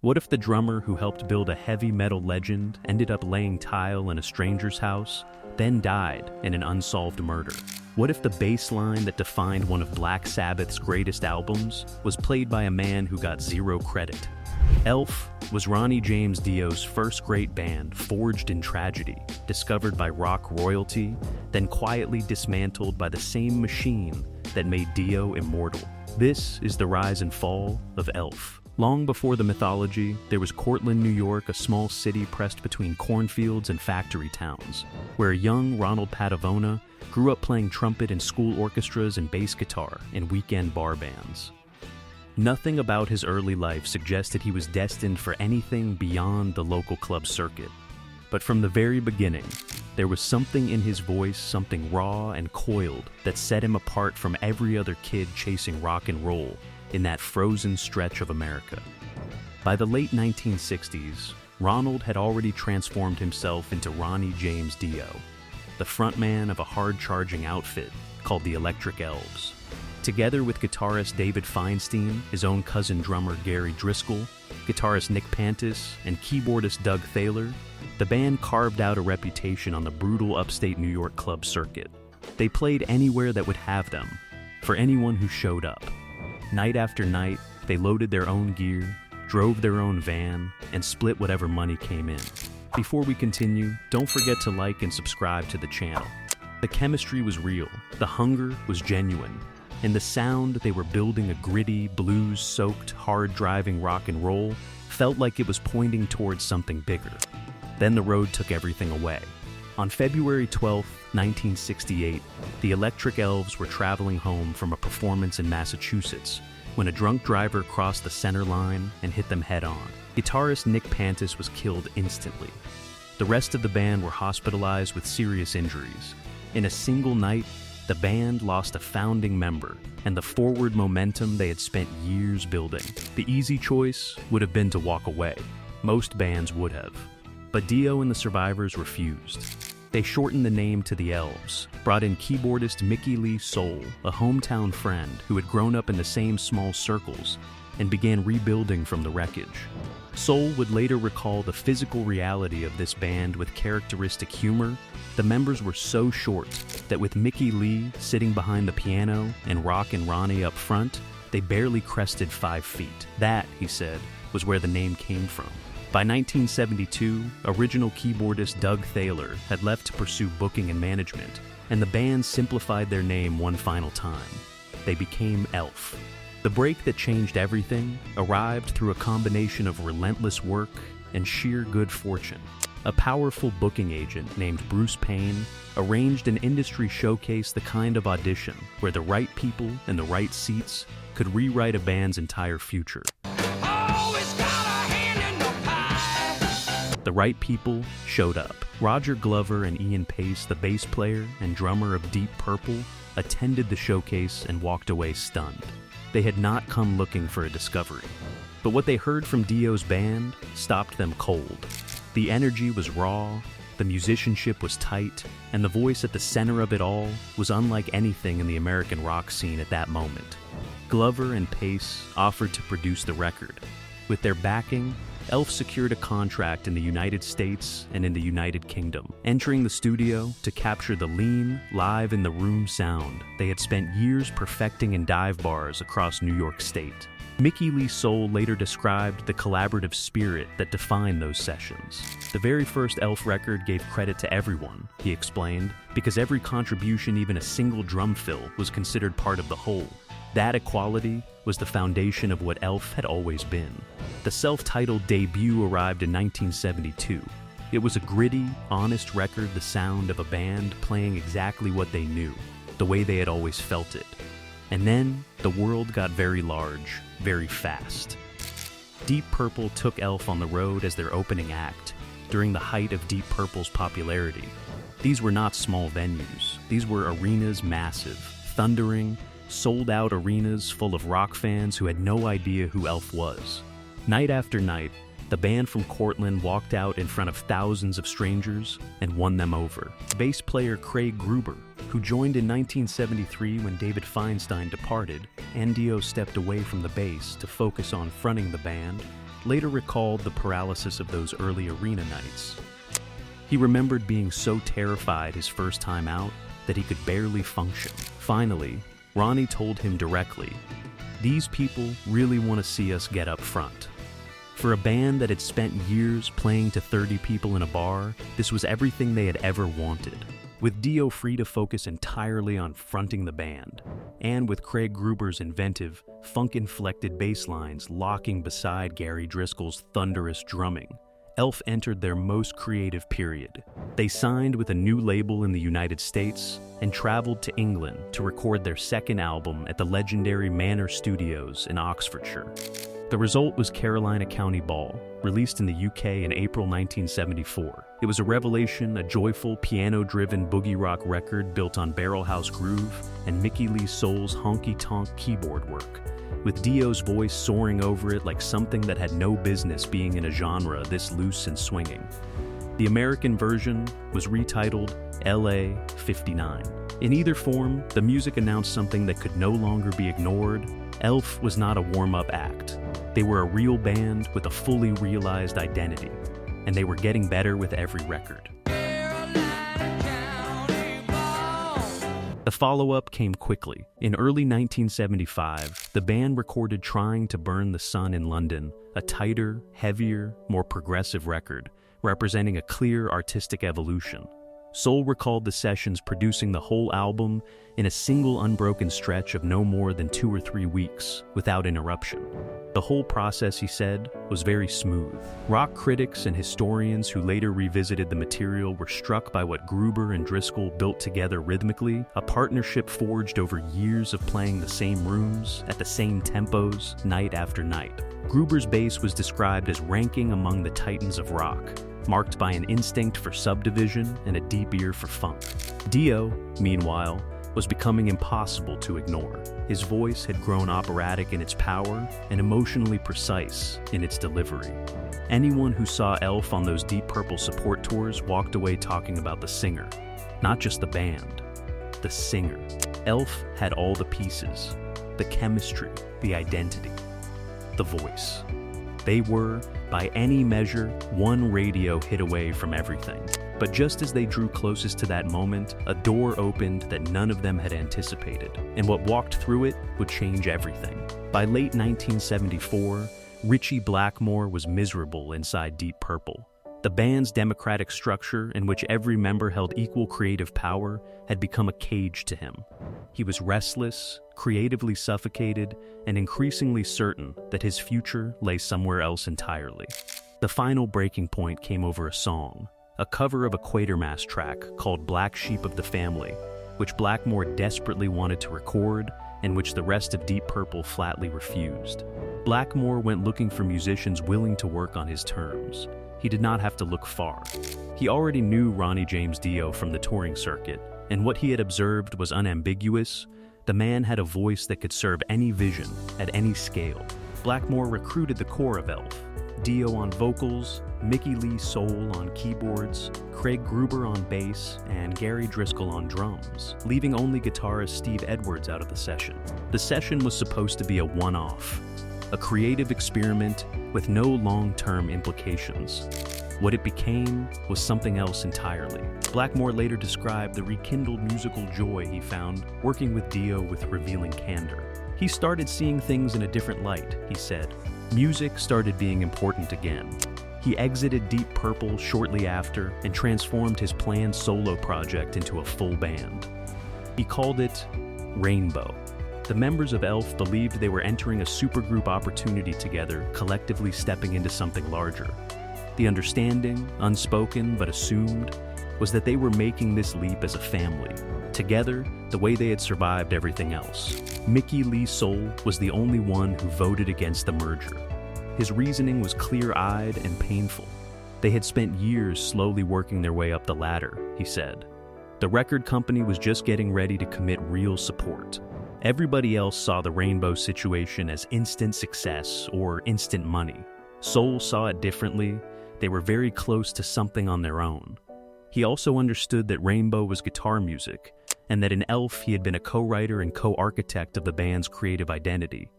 What if the drummer who helped build a heavy metal legend ended up laying tile in a stranger's house, then died in an unsolved murder? What if the bass line that defined one of Black Sabbath's greatest albums was played by a man who got zero credit? Elf was Ronnie James Dio's first great band, forged in tragedy, discovered by rock royalty, then quietly dismantled by the same machine that made Dio immortal. This is the rise and fall of Elf. Long before the mythology, there was Cortland, New York, a small city pressed between cornfields and factory towns, where a young Ronald Padavona grew up playing trumpet in school orchestras and bass guitar in weekend bar bands. Nothing about his early life suggested he was destined for anything beyond the local club circuit. But from the very beginning, there was something in his voice, something raw and coiled, that set him apart from every other kid chasing rock and roll in that frozen stretch of America. By the late 1960s, Ronald had already transformed himself into Ronnie James Dio, the frontman of a hard-charging outfit called the Electric Elves. Together with guitarist David Feinstein, his own cousin drummer Gary Driscoll, guitarist Nick Pantis, and keyboardist Doug Thaler, the band carved out a reputation on the brutal upstate New York club circuit. They played anywhere that would have them, for anyone who showed up. Night after night, they loaded their own gear, drove their own van, and split whatever money came in. Before we continue, don't forget to like and subscribe to the channel. The chemistry was real, the hunger was genuine, and the sound they were building, a gritty, blues-soaked, hard-driving rock and roll, felt like it was pointing towards something bigger. Then the road took everything away. On February 12, 1968, the Electric Elves were traveling home from a performance in Massachusetts when a drunk driver crossed the center line and hit them head-on. Guitarist Nick Pantis was killed instantly. The rest of the band were hospitalized with serious injuries. In a single night, the band lost a founding member and the forward momentum they had spent years building. The easy choice would have been to walk away. Most bands would have. But Dio and the survivors refused. They shortened the name to the Elves, brought in keyboardist Mickey Lee Soul, a hometown friend who had grown up in the same small circles, and began rebuilding from the wreckage. Soul would later recall the physical reality of this band with characteristic humor. The members were so short that with Mickey Lee sitting behind the piano and Rock and Ronnie up front, they barely crested 5 feet. That, he said, was where the name came from. By 1972, original keyboardist Doug Thaler had left to pursue booking and management, and the band simplified their name one final time. They became Elf. The break that changed everything arrived through a combination of relentless work and sheer good fortune. A powerful booking agent named Bruce Payne arranged an industry showcase, the kind of audition where the right people in the right seats could rewrite a band's entire future. The right people showed up. Roger Glover and Ian Pace, the bass player and drummer of Deep Purple, attended the showcase and walked away stunned. They had not come looking for a discovery. But what they heard from Dio's band stopped them cold. The energy was raw, the musicianship was tight, and the voice at the center of it all was unlike anything in the American rock scene at that moment. Glover and Pace offered to produce the record. With their backing, Elf secured a contract in the United States and in the United Kingdom, entering the studio to capture the lean, live-in-the-room sound they had spent years perfecting in dive bars across New York State. Mickey Lee Soul later described the collaborative spirit that defined those sessions. The very first Elf record gave credit to everyone, he explained, because every contribution, even a single drum fill, was considered part of the whole. That equality was the foundation of what Elf had always been. The self-titled debut arrived in 1972. It was a gritty, honest record, the sound of a band playing exactly what they knew, the way they had always felt it. And then, the world got very large, very fast. Deep Purple took Elf on the road as their opening act, during the height of Deep Purple's popularity. These were not small venues. These were arenas massive, thundering, sold-out arenas full of rock fans who had no idea who Elf was. Night after night, the band from Cortland walked out in front of thousands of strangers and won them over. Bass player Craig Gruber, who joined in 1973 when David Feinstein departed and Dio stepped away from the bass to focus on fronting the band, later recalled the paralysis of those early arena nights. He remembered being so terrified his first time out that he could barely function. Finally, Ronnie told him directly, "These people really want to see us get up front." For a band that had spent years playing to 30 people in a bar, this was everything they had ever wanted. With Dio free to focus entirely on fronting the band, and with Craig Gruber's inventive, funk-inflected bass lines locking beside Gary Driscoll's thunderous drumming, Elf entered their most creative period. They signed with a new label in the United States and traveled to England to record their second album at the legendary Manor Studios in Oxfordshire. The result was Carolina County Ball, released in the UK in April 1974. It was a revelation, a joyful, piano-driven boogie rock record built on Barrelhouse groove and Mickey Lee Soul's honky-tonk keyboard work, with Dio's voice soaring over it like something that had no business being in a genre this loose and swinging. The American version was retitled LA 59. In either form, the music announced something that could no longer be ignored. Elf was not a warm-up act. They were a real band with a fully realized identity, and they were getting better with every record. The follow-up came quickly. In early 1975, the band recorded Trying to Burn the Sun in London, a tighter, heavier, more progressive record, representing a clear artistic evolution. Soul recalled the sessions producing the whole album in a single unbroken stretch of no more than 2 or 3 weeks, without interruption. The whole process, he said, was very smooth. Rock critics and historians who later revisited the material were struck by what Gruber and Driscoll built together rhythmically, a partnership forged over years of playing the same rooms, at the same tempos, night after night. Gruber's bass was described as ranking among the titans of rock, marked by an instinct for subdivision and a deep ear for funk. Dio, meanwhile, was becoming impossible to ignore. His voice had grown operatic in its power and emotionally precise in its delivery. Anyone who saw Elf on those Deep Purple support tours walked away talking about the singer, not just the band, the singer. Elf had all the pieces, the chemistry, the identity, the voice. They were, by any measure, one radio hit away from everything. But just as they drew closest to that moment, a door opened that none of them had anticipated, and what walked through it would change everything. By late 1974, Ritchie Blackmore was miserable inside Deep Purple. The band's democratic structure, in which every member held equal creative power, had become a cage to him. He was restless, creatively suffocated, and increasingly certain that his future lay somewhere else entirely. The final breaking point came over a song, a cover of a Quatermass track called Black Sheep of the Family, which Blackmore desperately wanted to record and which the rest of Deep Purple flatly refused. Blackmore went looking for musicians willing to work on his terms. He did not have to look far. He already knew Ronnie James Dio from the touring circuit, and what he had observed was unambiguous. The man had a voice that could serve any vision, at any scale. Blackmore recruited the core of Elf, Dio on vocals, Mickey Lee Soul on keyboards, Craig Gruber on bass, and Gary Driscoll on drums, leaving only guitarist Steve Edwards out of the session. The session was supposed to be a one-off, a creative experiment with no long-term implications. What it became was something else entirely. Blackmore later described the rekindled musical joy he found working with Dio with revealing candor. He started seeing things in a different light, he said. Music started being important again. He exited Deep Purple shortly after and transformed his planned solo project into a full band. He called it Rainbow. The members of Elf believed they were entering a supergroup opportunity together, collectively stepping into something larger. The understanding, unspoken but assumed, was that they were making this leap as a family, together the way they had survived everything else. Mickey Lee Soul was the only one who voted against the merger. His reasoning was clear-eyed and painful. They had spent years slowly working their way up the ladder, he said. The record company was just getting ready to commit real support. Everybody else saw the Rainbow situation as instant success or instant money. Soul saw it differently. They were very close to something on their own. He also understood that Rainbow was guitar music, and that in Elf he had been a co-writer and co-architect of the band's creative identity.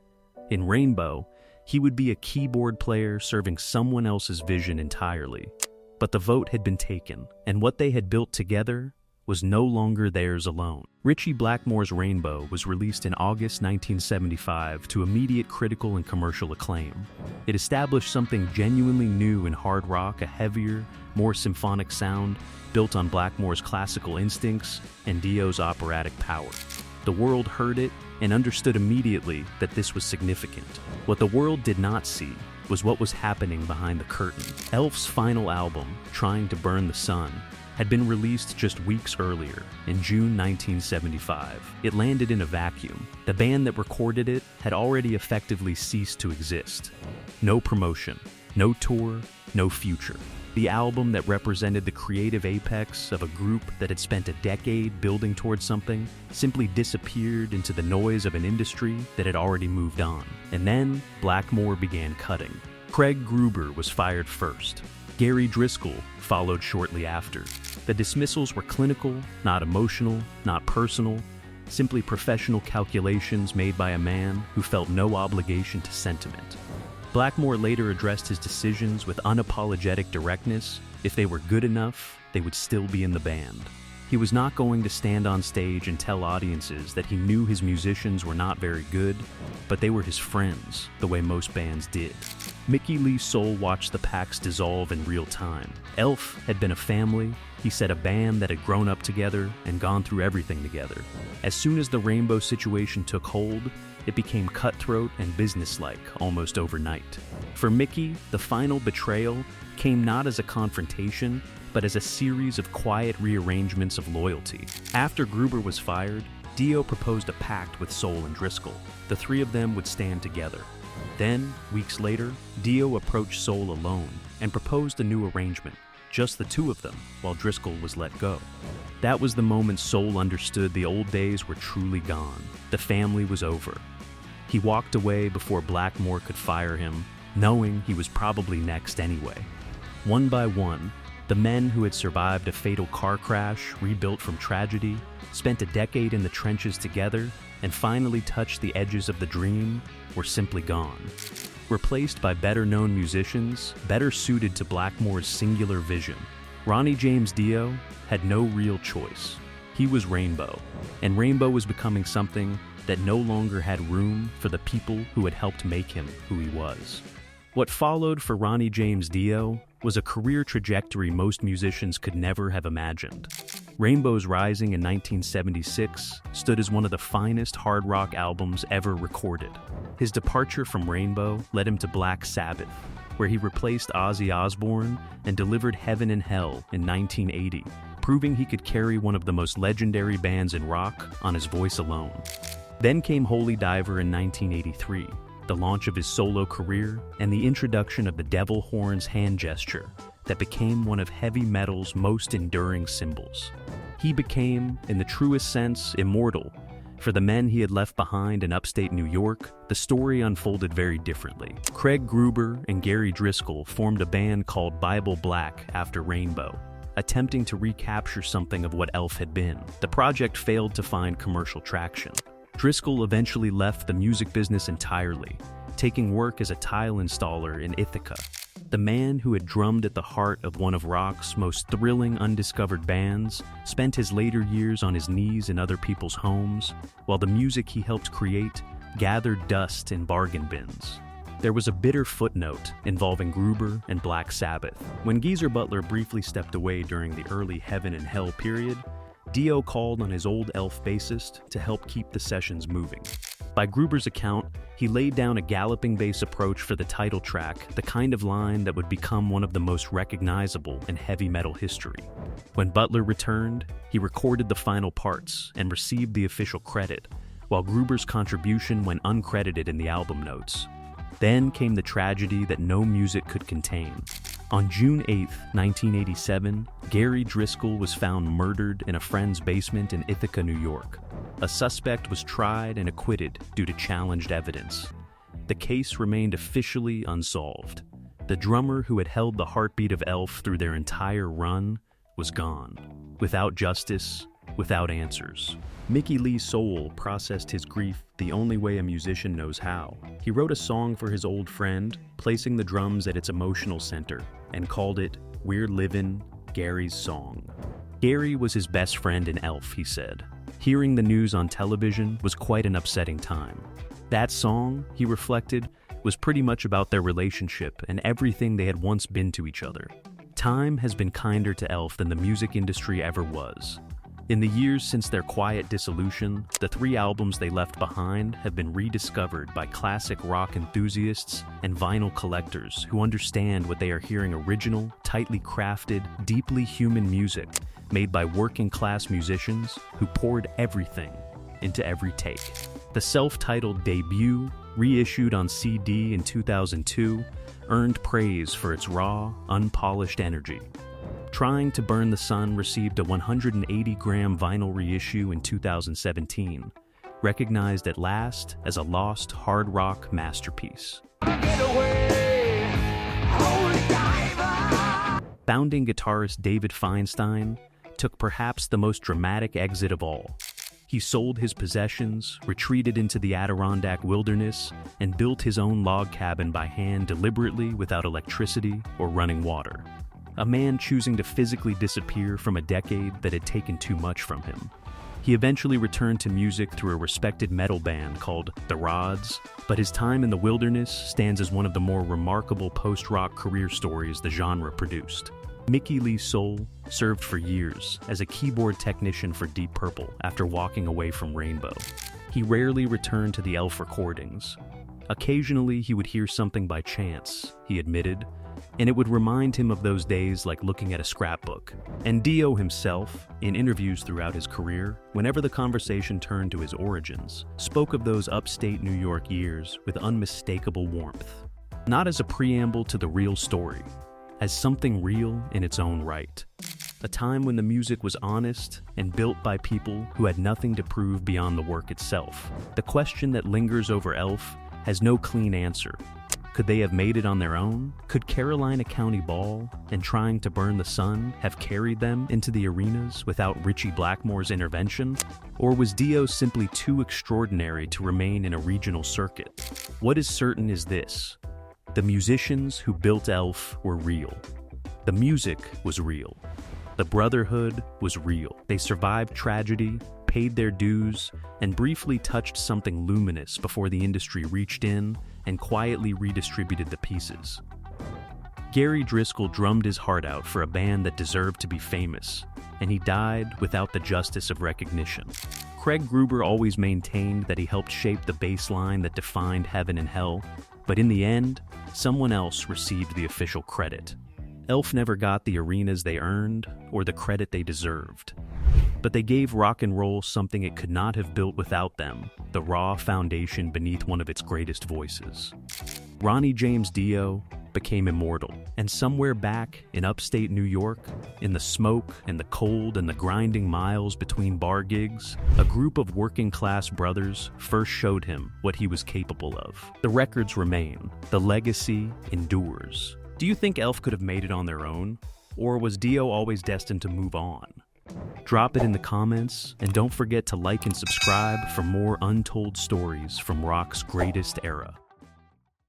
In Rainbow, He would be a keyboard player serving someone else's vision entirely. But the vote had been taken, and what they had built together was no longer theirs alone. Ritchie Blackmore's Rainbow was released in August 1975 to immediate critical and commercial acclaim. It established something genuinely new in hard rock, a heavier, more symphonic sound built on Blackmore's classical instincts and Dio's operatic power. The world heard it and understood immediately that this was significant. What the world did not see was what was happening behind the curtain. Elves' final album, Trying to Burn the Sun, had been released just weeks earlier, in June 1975. It landed in a vacuum. The band that recorded it had already effectively ceased to exist. No promotion, no tour, no future. The album that represented the creative apex of a group that had spent a decade building towards something simply disappeared into the noise of an industry that had already moved on. And then Blackmore began cutting. Craig Gruber was fired first. Gary Driscoll followed shortly after. The dismissals were clinical, not emotional, not personal, simply professional calculations made by a man who felt no obligation to sentiment. Blackmore later addressed his decisions with unapologetic directness. If they were good enough, they would still be in the band. He was not going to stand on stage and tell audiences that he knew his musicians were not very good, but they were his friends, the way most bands did. Mickey Lee's soul watched the packs dissolve in real time. Elf had been a family, he said, a band that had grown up together and gone through everything together. As soon as the Rainbow situation took hold, it became cutthroat and businesslike almost overnight. For Mickey, the final betrayal came not as a confrontation, but as a series of quiet rearrangements of loyalty. After Gruber was fired, Dio proposed a pact with Soul and Driscoll. The three of them would stand together. Then, weeks later, Dio approached Soul alone and proposed a new arrangement, just the two of them, while Driscoll was let go. That was the moment Soul understood the old days were truly gone. The family was over. He walked away before Blackmore could fire him, knowing he was probably next anyway. One by one, the men who had survived a fatal car crash, rebuilt from tragedy, spent a decade in the trenches together, and finally touched the edges of the dream, were simply gone. Replaced by better-known musicians, better suited to Blackmore's singular vision, Ronnie James Dio had no real choice. He was Rainbow, and Rainbow was becoming something that no longer had room for the people who had helped make him who he was. What followed for Ronnie James Dio was a career trajectory most musicians could never have imagined. Rainbow's Rising in 1976 stood as one of the finest hard rock albums ever recorded. His departure from Rainbow led him to Black Sabbath, where he replaced Ozzy Osbourne and delivered Heaven and Hell in 1980, proving he could carry one of the most legendary bands in rock on his voice alone. Then came Holy Diver in 1983, the launch of his solo career and the introduction of the devil horns hand gesture that became one of heavy metal's most enduring symbols. He became, in the truest sense, immortal. For the men he had left behind in upstate New York, the story unfolded very differently. Craig Gruber and Gary Driscoll formed a band called Bible Black after Rainbow, attempting to recapture something of what Elf had been. The project failed to find commercial traction. Driscoll eventually left the music business entirely, taking work as a tile installer in Ithaca. The man who had drummed at the heart of one of rock's most thrilling undiscovered bands spent his later years on his knees in other people's homes, while the music he helped create gathered dust in bargain bins. There was a bitter footnote involving Gruber and Black Sabbath. When Geezer Butler briefly stepped away during the early Heaven and Hell period, Dio called on his old Elf bassist to help keep the sessions moving. By Gruber's account, he laid down a galloping bass approach for the title track, the kind of line that would become one of the most recognizable in heavy metal history. When Butler returned, he recorded the final parts and received the official credit, while Gruber's contribution went uncredited in the album notes. Then came the tragedy that no music could contain. On June 8, 1987, Gary Driscoll was found murdered in a friend's basement in Ithaca, New York. A suspect was tried and acquitted due to challenged evidence. The case remained officially unsolved. The drummer who had held the heartbeat of Elf through their entire run was gone. Without justice, without answers. Mickey Lee Soul processed his grief the only way a musician knows how. He wrote a song for his old friend, placing the drums at its emotional center, and called it "We're Livin' Gary's Song." Gary was his best friend in Elf, he said. Hearing the news on television was quite an upsetting time. That song, he reflected, was pretty much about their relationship and everything they had once been to each other. Time has been kinder to Elf than the music industry ever was. In the years since their quiet dissolution, the 3 albums they left behind have been rediscovered by classic rock enthusiasts and vinyl collectors who understand what they are hearing: original, tightly crafted, deeply human music made by working-class musicians who poured everything into every take. The self-titled debut, reissued on CD in 2002, earned praise for its raw, unpolished energy. Trying to Burn the Sun received a 180-gram vinyl reissue in 2017, recognized at last as a lost hard rock masterpiece. Founding guitarist David Feinstein took perhaps the most dramatic exit of all. He sold his possessions, retreated into the Adirondack wilderness, and built his own log cabin by hand deliberately without electricity or running water. A man choosing to physically disappear from a decade that had taken too much from him. He eventually returned to music through a respected metal band called The Rods, but his time in the wilderness stands as one of the more remarkable post-rock career stories the genre produced. Mickey Lee Soul served for years as a keyboard technician for Deep Purple after walking away from Rainbow. He rarely returned to the Elf recordings. Occasionally he would hear something by chance, he admitted, and it would remind him of those days like looking at a scrapbook. And Dio himself, in interviews throughout his career, whenever the conversation turned to his origins, spoke of those upstate New York years with unmistakable warmth. Not as a preamble to the real story, as something real in its own right. A time when the music was honest and built by people who had nothing to prove beyond the work itself. The question that lingers over Elf has no clean answer. Could they have made it on their own? Could Carolina County Ball and Trying to Burn the Sun have carried them into the arenas without Ritchie Blackmore's intervention? Or was Dio simply too extraordinary to remain in a regional circuit? What is certain is this: the musicians who built Elf were real. The music was real. The brotherhood was real. They survived tragedy, paid their dues, and briefly touched something luminous before the industry reached in and quietly redistributed the pieces. Gary Driscoll drummed his heart out for a band that deserved to be famous, and he died without the justice of recognition. Craig Gruber always maintained that he helped shape the bass line that defined Heaven and Hell, but in the end, someone else received the official credit. Elf never got the arenas they earned or the credit they deserved. But they gave rock and roll something it could not have built without them, the raw foundation beneath one of its greatest voices. Ronnie James Dio became immortal, and somewhere back in upstate New York, in the smoke and the cold and the grinding miles between bar gigs, a group of working-class brothers first showed him what he was capable of. The records remain. The legacy endures. Do you think Elf could have made it on their own? Or was Dio always destined to move on? Drop it in the comments, and don't forget to like and subscribe for more untold stories from rock's greatest era.